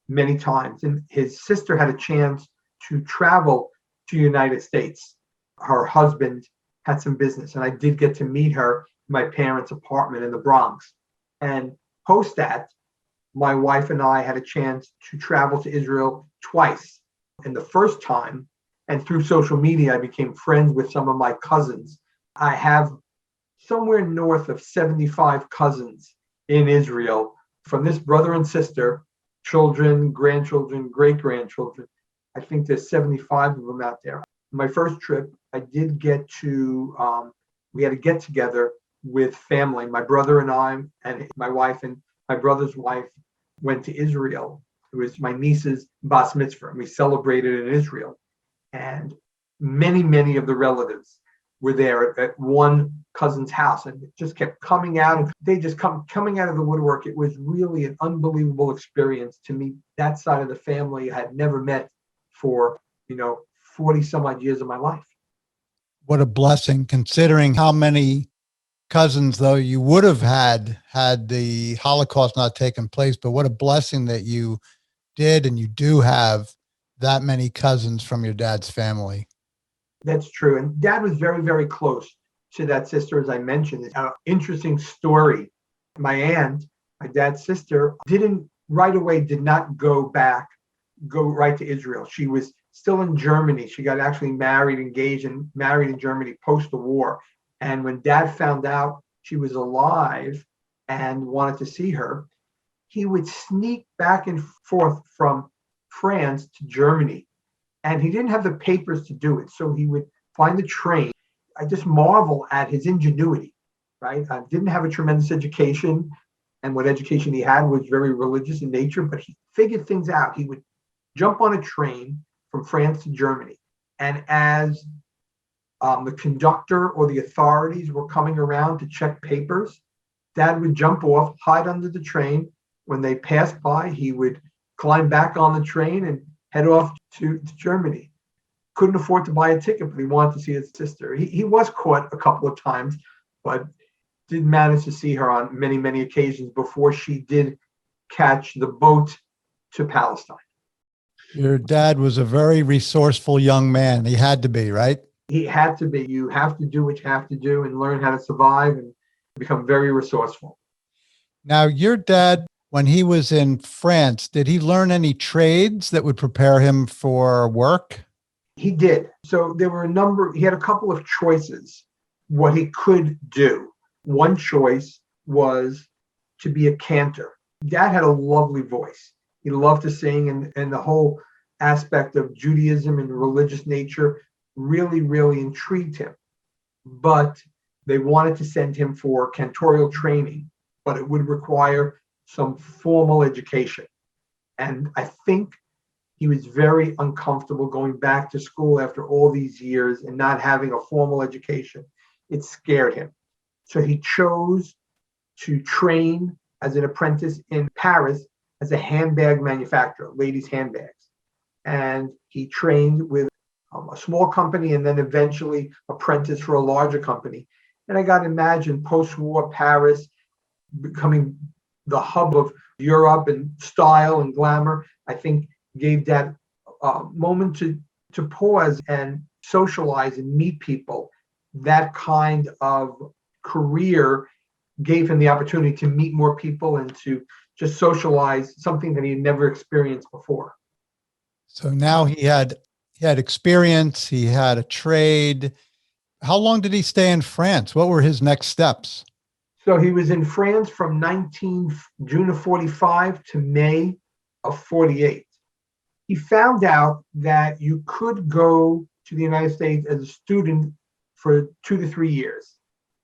many times. And his sister had a chance to travel to the United States. Her husband had some business, and I did get to meet her in my parents' apartment in the Bronx. And post that, my wife and I had a chance to travel to Israel twice. And the first time, and through social media, I became friends with some of my cousins. I have somewhere north of 75 cousins in Israel, from this brother and sister, children, grandchildren, great-grandchildren. I think there's 75 of them out there. My first trip, I did get to, we had a get together with family. My brother and I, and my wife and my brother's wife went to Israel. It was my niece's bas mitzvah, and we celebrated in Israel. And many, many of the relatives were there at one cousin's house, and it just kept coming out. And they just coming out of the woodwork. It was really an unbelievable experience to meet that side of the family I had never met for, 40 some odd years of my life. What a blessing, considering how many cousins, though, you would have had the Holocaust not taken place. But what a blessing that you did, and you do have that many cousins from your dad's family. That's true. And Dad was very, very close to that sister, as I mentioned. Interesting story. My aunt, my dad's sister, did not go right to Israel. She was still in Germany. She got actually engaged and married in Germany post the war. And when Dad found out she was alive and wanted to see her, he would sneak back and forth from France to Germany. And he didn't have the papers to do it. So he would find the train. I just marvel at his ingenuity, right? I didn't have a tremendous education. And what education he had was very religious in nature, but he figured things out. He would jump on a train from France to Germany. And as the conductor or the authorities were coming around to check papers, Dad would jump off, hide under the train. When they passed by, he would climb back on the train and head off to Germany. Couldn't afford to buy a ticket, but he wanted to see his sister. He was caught a couple of times, but did manage to see her on many, many occasions before she did catch the boat to Palestine. Your dad was a very resourceful young man. He had to be, right? He had to be. You have to do what you have to do and learn how to survive and become very resourceful. Now, your dad, when he was in France, did he learn any trades that would prepare him for work? He did. So there were he had a couple of choices what he could do. One choice was to be a cantor. Dad had a lovely voice. He loved to sing, and the whole aspect of Judaism and religious nature really, really intrigued him. But they wanted to send him for cantorial training, but it would require some formal education. And I think he was very uncomfortable going back to school after all these years and not having a formal education. It scared him. So he chose to train as an apprentice in Paris as a handbag manufacturer, ladies' handbags. And he trained with a small company and then eventually apprenticed for a larger company. And I got to imagine post-war Paris becoming the hub of Europe and style and glamour, I think gave Dad a moment to pause and socialize and meet people. That kind of career gave him the opportunity to meet more people and to just socialize, something that he had never experienced before. So now he had experience, he had a trade. How long did he stay in France? What were his next steps? So he was in France from June of 45 to May of 48. He found out that you could go to the United States as a student for 2 to 3 years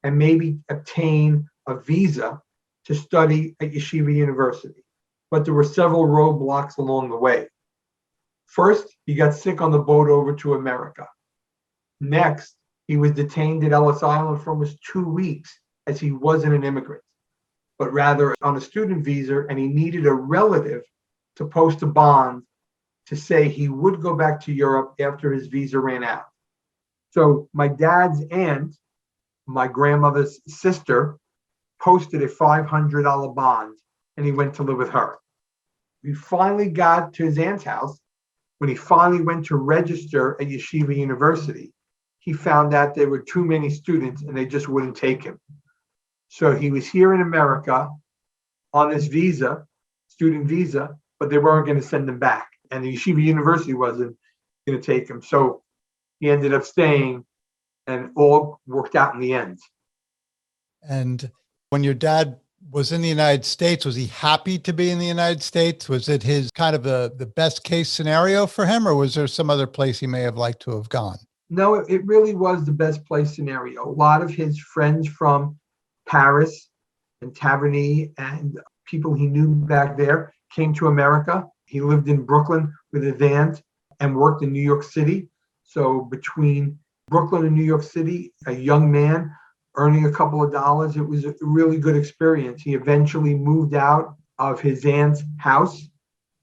and maybe obtain a visa to study at Yeshiva University. But there were several roadblocks along the way. First, he got sick on the boat over to America. Next, he was detained at Ellis Island for almost 2 weeks as he wasn't an immigrant, but rather on a student visa, and he needed a relative to post a bond to say he would go back to Europe after his visa ran out. So my dad's aunt, my grandmother's sister, posted a $500 bond, and he went to live with her. We finally got to his aunt's house. When he finally went to register at Yeshiva University, he found out there were too many students and they just wouldn't take him. So he was here in America on this visa, student visa, but they weren't going to send him back. And the Yeshiva University wasn't going to take him. So he ended up staying, and all worked out in the end. And when your dad was in the United States, was he happy to be in the United States? Was it his kind of the best case scenario for him, or was there some other place he may have liked to have gone? No, it really was the best place scenario. A lot of his friends from Paris and Taverny and people he knew back there came to America. He lived in Brooklyn with his aunt and worked in New York City. So between Brooklyn and New York City, a young man earning a couple of dollars, it was a really good experience. He eventually moved out of his aunt's house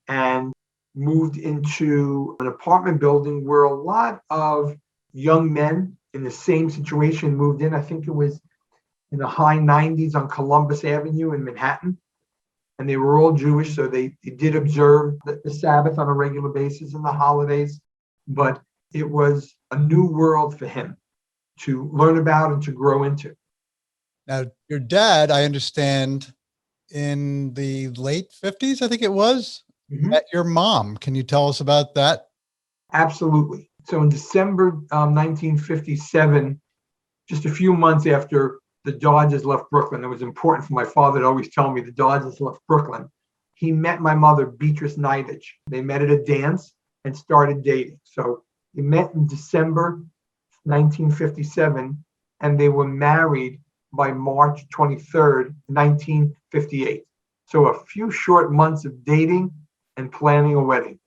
and moved into an apartment building where a lot of young men in the same situation moved in. I think it was in the high 90s on Columbus Avenue in Manhattan. And they were all Jewish, so they did observe the Sabbath on a regular basis and the holidays. But it was a new world for him to learn about and to grow into. Now, your dad, I understand, in the late 50s, I think it was, met your mom. Can you tell us about that? Absolutely. So in December 1957, just a few months after the Dodgers left Brooklyn, it was important for my father to always tell me the Dodgers left Brooklyn. He met my mother, Beatrice Nidich. They met at a dance and started dating. So they met in December 1957, and they were married by March 23rd, 1958. So a few short months of dating and planning a wedding.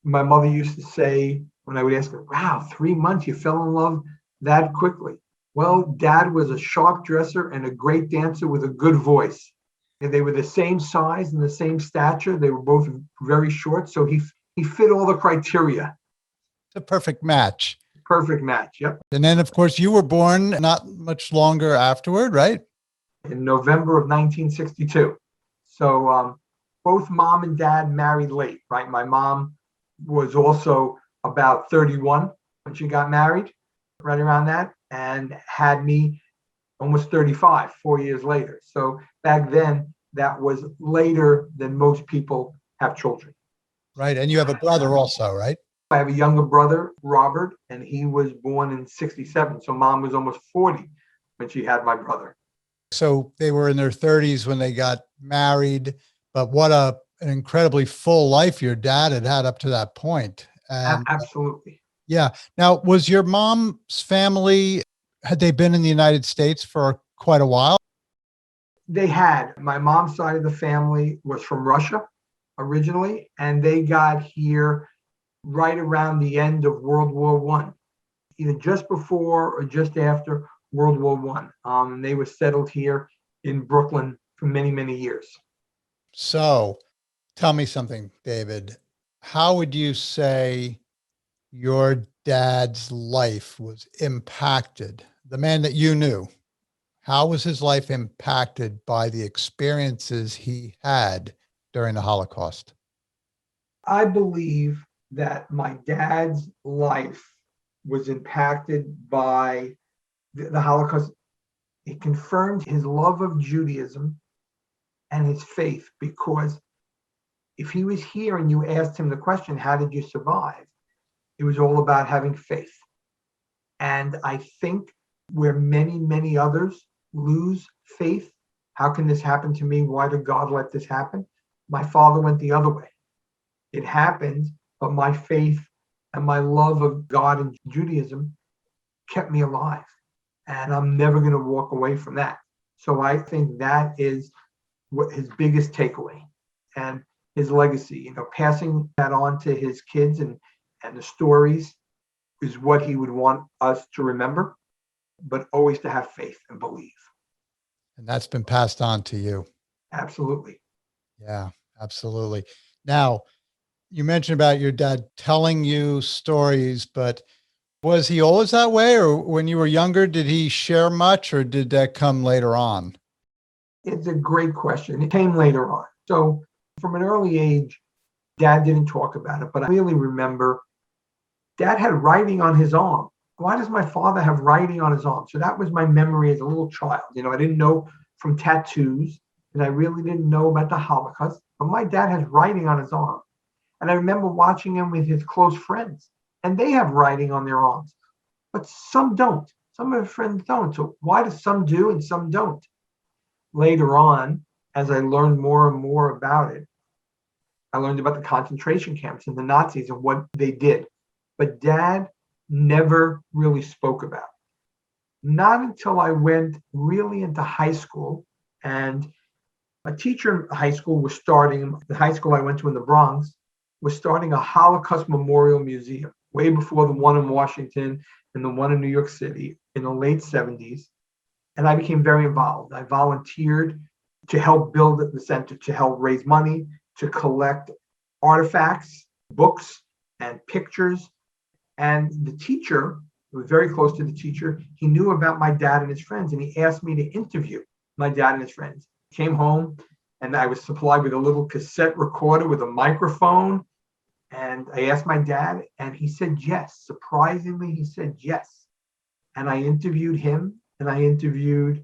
My mother used to say, when I would ask her, wow, 3 months, you fell in love that quickly. Well, Dad was a sharp dresser and a great dancer with a good voice. And they were the same size and the same stature. They were both very short. So he fit all the criteria. It's a perfect match. Perfect match, yep. And then, of course, you were born not much longer afterward, right? In November of 1962. So both mom and dad married late, right? My mom was also about 31 when she got married, right around that, and had me almost 35, 4 years later. So back then, that was later than most people have children. Right. And you have a brother also, right? I have a younger brother, Robert, and he was born in 67. So mom was almost 40 when she had my brother. So they were in their 30s when they got married, but what an incredibly full life your dad had up to that point. And Absolutely. yeah. Now, was your mom's family, had they been in the United States for quite a while? They had. My mom's side of the family was from Russia originally, and they got here right around the end of World War One, either just before or just after World War One. They were settled here in Brooklyn for many, many years. So tell me something, David. How would you say your dad's life was impacted? The man that you knew, how was his life impacted by the experiences he had during the Holocaust? I believe that my dad's life was impacted by the Holocaust. It confirmed his love of Judaism and his faith, because if he was here and you asked him the question, how did you survive? It was all about having faith. And I think where many, many others lose faith, how can this happen to me? Why did God let this happen? My father went the other way. It happened, but my faith and my love of God and Judaism kept me alive. And I'm never going to walk away from that. So I think that is what his biggest takeaway and his legacy, passing that on to his kids and the stories is what he would want us to remember, but always to have faith and believe. And that's been passed on to you. Absolutely. Yeah, absolutely. Now, you mentioned about your dad telling you stories, but was he always that way? Or when you were younger, did he share much, or did that come later on? It's a great question. It came later on. So from an early age, Dad didn't talk about it, but I really remember Dad had writing on his arm. Why does my father have writing on his arm? So that was my memory as a little child. I didn't know from tattoos, and I really didn't know about the Holocaust, but my dad has writing on his arm. And I remember watching him with his close friends, and they have writing on their arms, but some don't. Some of his friends don't. So why do some do and some don't? Later on, as I learned more and more about it, I learned about the concentration camps and the Nazis and what they did. But Dad never really spoke about it. Not until I went really into high school, and a teacher in high school was starting, the high school I went to in the Bronx, was starting a Holocaust Memorial Museum way before the one in Washington and the one in New York City in the late 70s. And I became very involved. I volunteered to help build the center, to help raise money, to collect artifacts, books, and pictures. And the teacher, who was very close to the teacher, he knew about my dad and his friends, and he asked me to interview my dad and his friends. Came home, and I was supplied with a little cassette recorder with a microphone. And I asked my dad, and he said yes. Surprisingly, he said yes. And I interviewed him, and I interviewed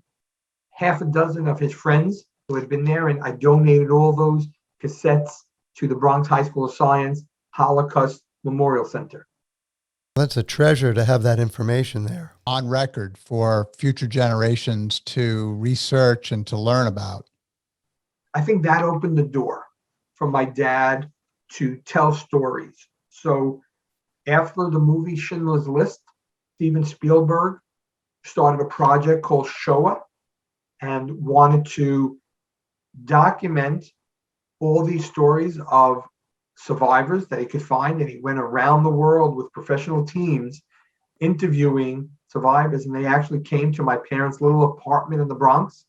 half a dozen of his friends who had been there, and I donated all those cassettes to the Bronx High School of Science Holocaust Memorial Center. That's a treasure to have that information there on record for future generations to research and to learn about. I think that opened the door for my dad to tell stories. So after the movie Schindler's List, Steven Spielberg started a project called Shoah and wanted to document all these stories of survivors that he could find. And he went around the world with professional teams interviewing survivors. And they actually came to my parents' little apartment in the Bronx,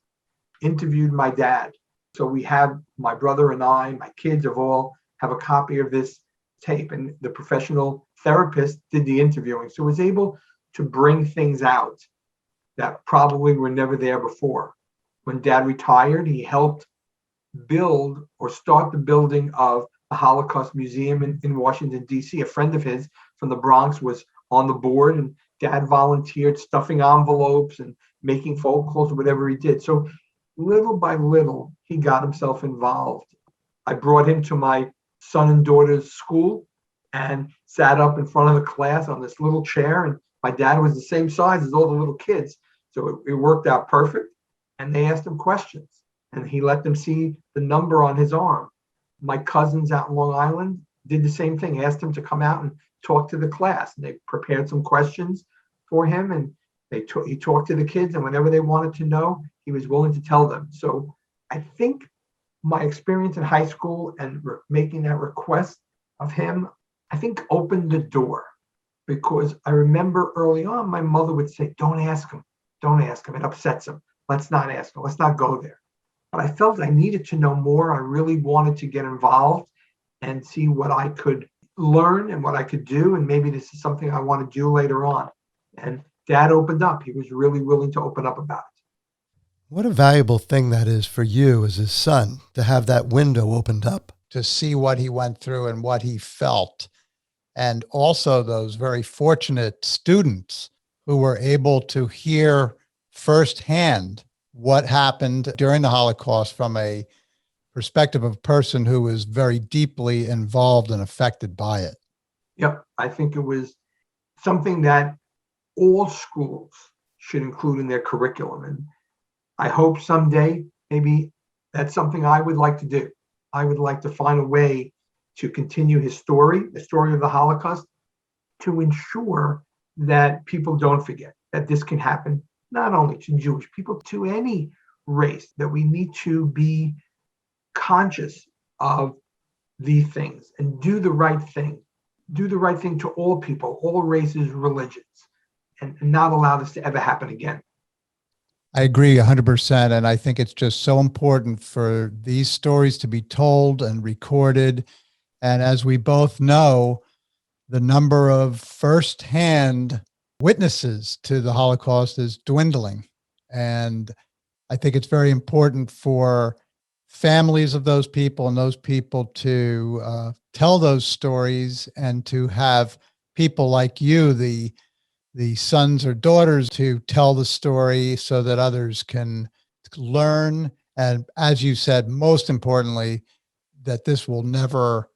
interviewed my dad. So we have, my brother and I, my kids all have a copy of this tape, and the professional therapist did the interviewing. So was able to bring things out that probably were never there before. When Dad retired, he helped build or start the building of the Holocaust Museum in Washington, D.C. A friend of his from the Bronx was on the board, and Dad volunteered stuffing envelopes and making phone calls or whatever he did. So little by little, he got himself involved. I brought him to my son and daughter's school and sat up in front of the class on this little chair. And my dad was the same size as all the little kids. So it worked out perfect. And they asked him questions, and he let them see the number on his arm. My cousins out in Long Island did the same thing, asked him to come out and talk to the class. And they prepared some questions for him, and he talked to the kids, and whenever they wanted to know, he was willing to tell them. So I think my experience in high school and making that request of him, I think opened the door, because I remember early on, my mother would say, don't ask him. Don't ask him. It upsets him. Let's not ask him. Let's not go there. But I felt I needed to know more. I really wanted to get involved and see what I could learn and what I could do. And maybe this is something I want to do later on. And Dad opened up. He was really willing to open up about it. What a valuable thing that is for you as his son, to have that window opened up, to see what he went through and what he felt. And also those very fortunate students who were able to hear firsthand what happened during the Holocaust from a perspective of a person who was very deeply involved and affected by it. Yep. I think it was something that all schools should include in their curriculum. And I hope someday maybe that's something I would like to do. I would like to find a way to continue his story, the story of the Holocaust, to ensure that people don't forget that this can happen not only to Jewish people, to any race, that we need to be conscious of these things and do the right thing. Do the right thing to all people, all races, religions, and not allow this to ever happen again. I agree 100%. And I think it's just so important for these stories to be told and recorded. And as we both know, the number of firsthand witnesses to the Holocaust is dwindling. And I think it's very important for families of those people and those people to tell those stories, and to have people like you, the sons or daughters, to tell the story so that others can learn. And as you said, most importantly, that this will never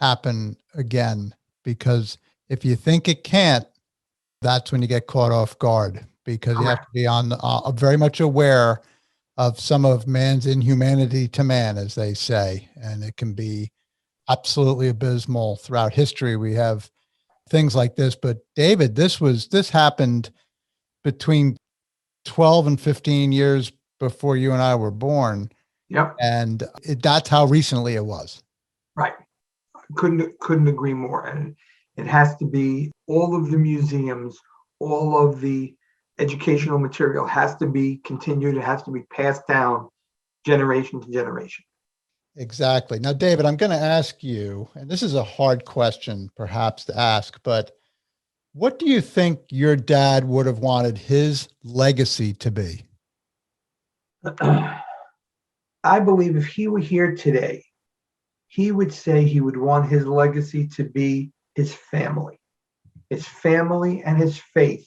happen again, because if you think it can't, that's when you get caught off guard, because you have to be on very much aware of some of man's inhumanity to man, as they say, and it can be absolutely abysmal throughout history. We have things like this, but David, this happened between 12 and 15 years before you and I were born. Yep. And that's how recently it was. Right. Couldn't agree more. And it has to be all of the museums, all of the educational material has to be continued. It has to be passed down generation to generation. Exactly. Now, David, I'm going to ask you, and this is a hard question perhaps to ask, but what do you think your dad would have wanted his legacy to be? I believe if he were here today, he would say he would want his legacy to be his family and his faith.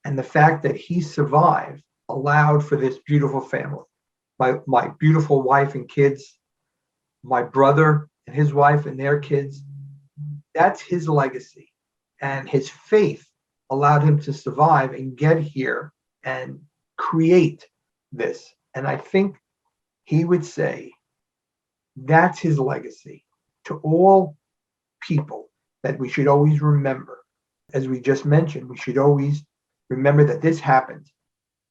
And the fact that he survived allowed for this beautiful family. My beautiful wife and kids, my brother and his wife and their kids, that's his legacy. And his faith allowed him to survive and get here and create this. And I think he would say that's his legacy to all people, that we should always remember. As we just mentioned, we should always remember that this happened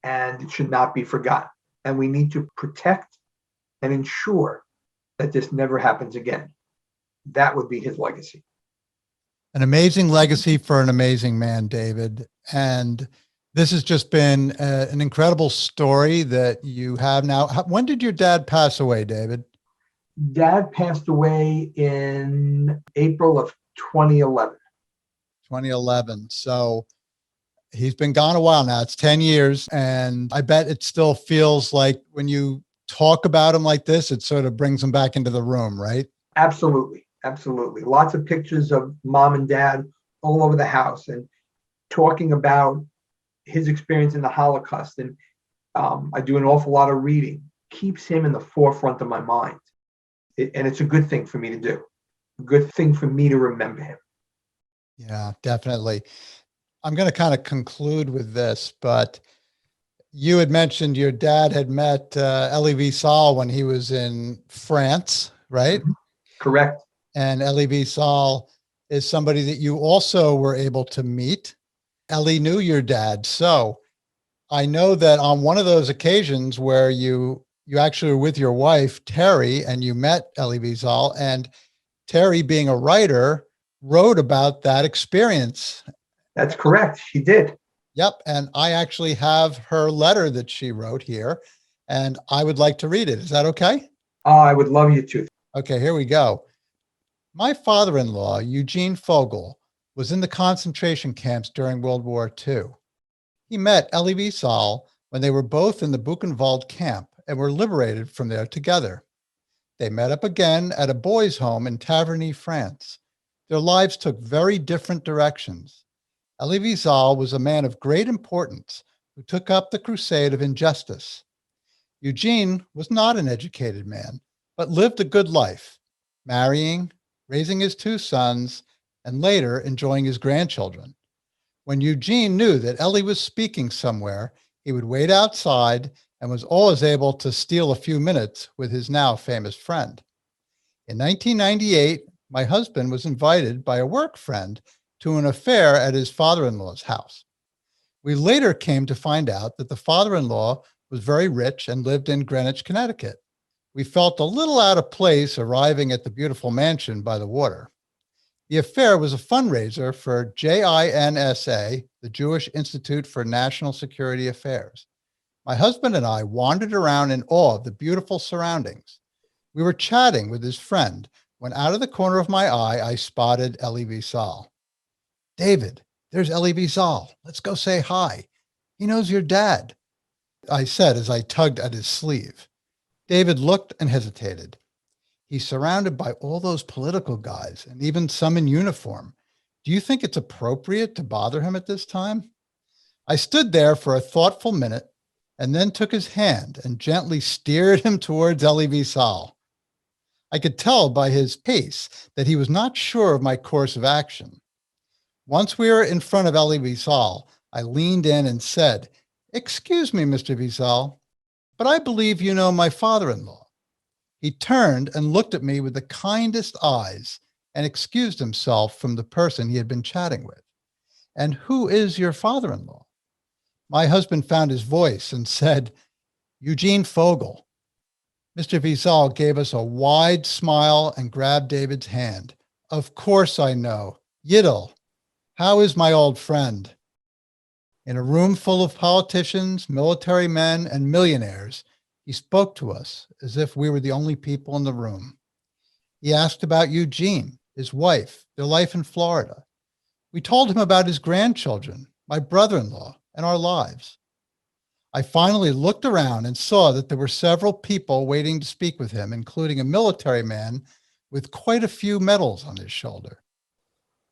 and it should not be forgotten. And we need to protect and ensure that this never happens again. That would be his legacy. An amazing legacy for an amazing man, David. And this has just been an incredible story that you have now. When did your dad pass away, David? Dad passed away in April of 2011. 2011. So he's been gone a while now. It's 10 years. And I bet it still feels like when you talk about him like this, it sort of brings him back into the room, right? Absolutely. Absolutely. Lots of pictures of mom and dad all over the house and talking about his experience in the Holocaust. And I do an awful lot of reading, keeps him in the forefront of my mind. And it's a good thing for me to do, a good thing for me to remember him. Yeah, definitely. I'm going to kind of conclude with this, but you had mentioned your dad had met Elie Wiesel when he was in France, right? Mhm. Correct. And Elie Wiesel is somebody that you also were able to meet. Elie knew your dad. So I know that on one of those occasions where you actually were with your wife, Terry, and you met Elie Wiesel, and Terry, being a writer, wrote about that experience. That's correct. She did. Yep. And I actually have her letter that she wrote here, and I would like to read it. Is that okay? I would love you to. Okay, here we go. My father-in-law, Eugene Fogel, was in the concentration camps during World War II. He met Elie Wiesel when they were both in the Buchenwald camp and were liberated from there together. They met up again at a boys' home in Taverny, France. Their lives took very different directions. Elie Wiesel was a man of great importance who took up the crusade of injustice. Eugene was not an educated man, but lived a good life, marrying, raising his two sons, and later enjoying his grandchildren. When Eugene knew that Elie was speaking somewhere, he would wait outside and was always able to steal a few minutes with his now famous friend. In 1998, my husband was invited by a work friend to an affair at his father-in-law's house. We later came to find out that the father-in-law was very rich and lived in Greenwich, Connecticut. We felt a little out of place arriving at the beautiful mansion by the water. The affair was a fundraiser for JINSA, the Jewish Institute for National Security Affairs. My husband and I wandered around in awe of the beautiful surroundings. We were chatting with his friend when out of the corner of my eye, I spotted Elie Wiesel. David, there's Elie Wiesel. Let's go say hi. He knows your dad, I said as I tugged at his sleeve. David looked and hesitated. He's surrounded by all those political guys and even some in uniform. Do you think it's appropriate to bother him at this time? I stood there for a thoughtful minute and then took his hand and gently steered him towards Elie Wiesel. I could tell by his pace that he was not sure of my course of action. Once we were in front of Elie Wiesel, I leaned in and said, "Excuse me, Mr. Wiesel, but I believe you know my father-in-law." He turned and looked at me with the kindest eyes and excused himself from the person he had been chatting with. "And who is your father-in-law?" My husband found his voice and said, "Eugene Fogel." Mr. Wiesel gave us a wide smile and grabbed David's hand. "Of course I know. Yiddle. How is my old friend?" In a room full of politicians, military men, and millionaires, he spoke to us as if we were the only people in the room. He asked about Eugene, his wife, their life in Florida. We told him about his grandchildren, my brother-in-law, and our lives. I finally looked around and saw that there were several people waiting to speak with him, including a military man with quite a few medals on his shoulder.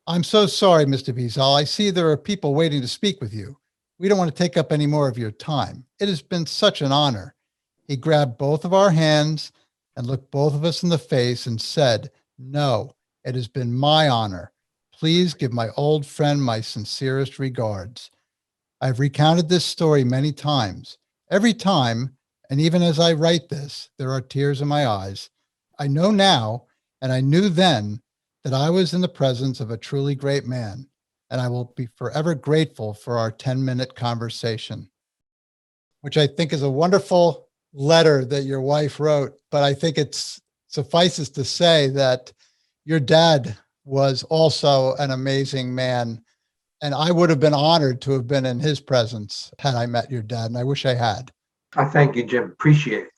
"I'm so sorry, Mr. Wiesel. I see there are people waiting to speak with you. We don't want to take up any more of your time. It has been such an honor." He grabbed both of our hands and looked both of us in the face and said, "No, it has been my honor. Please give my old friend my sincerest regards." I've recounted this story many times. Every time, and even as I write this, there are tears in my eyes. I know now, and I knew then, that I was in the presence of a truly great man, and I will be forever grateful for our 10-minute conversation, which I think is a wonderful letter that your wife wrote. But I think it suffices to say that your dad was also an amazing man. And I would have been honored to have been in his presence had I met your dad, and I wish I had. I thank you, Jim. Appreciate it.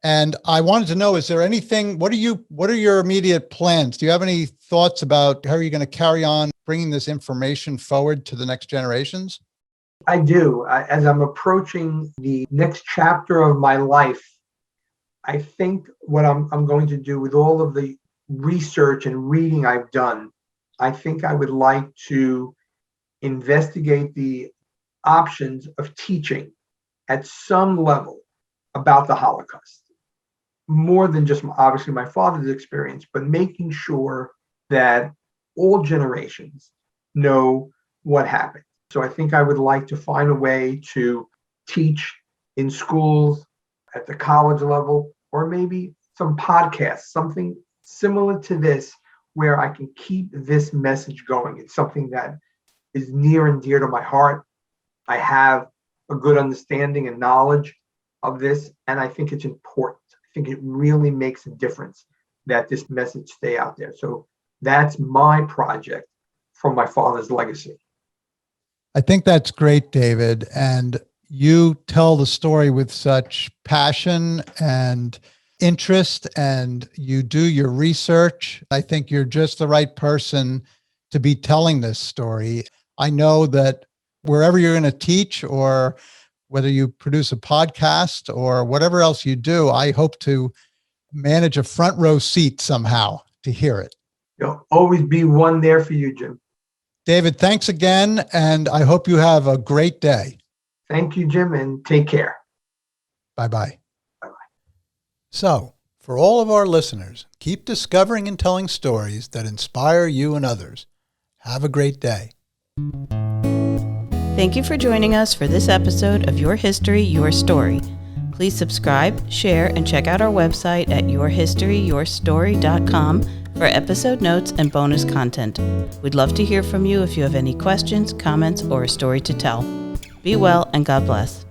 And I wanted to know, is there anything, what are your immediate plans? Do you have any thoughts about how are you going to carry on bringing this information forward to the next generations? I do. As I'm approaching the next chapter of my life, I think what I'm going to do with all of the research and reading I've done, I think I would like to investigate the options of teaching at some level about the Holocaust. More than just obviously my father's experience, but making sure that all generations know what happened. So I think I would like to find a way to teach in schools, at the college level, or maybe some podcasts, something similar to this, where I can keep this message going. It's something that is near and dear to my heart. I have a good understanding and knowledge of this, and I think it's important. I think it really makes a difference that this message stay out there. So that's my project from my father's legacy. I think that's great, David. And you tell the story with such passion and interest, and you do your research. I think you're just the right person to be telling this story. I know that wherever you're going to teach, or whether you produce a podcast or whatever else you do, I hope to manage a front row seat somehow to hear it. There'll always be one there for you, Jim. David, thanks again, and I hope you have a great day. Thank you, Jim, and take care. Bye-bye. Bye-bye. So, for all of our listeners, keep discovering and telling stories that inspire you and others. Have a great day. Thank you for joining us for this episode of Your History, Your Story. Please subscribe, share, and check out our website at yourhistoryyourstory.com for episode notes and bonus content. We'd love to hear from you if you have any questions, comments, or a story to tell. Be well and God bless.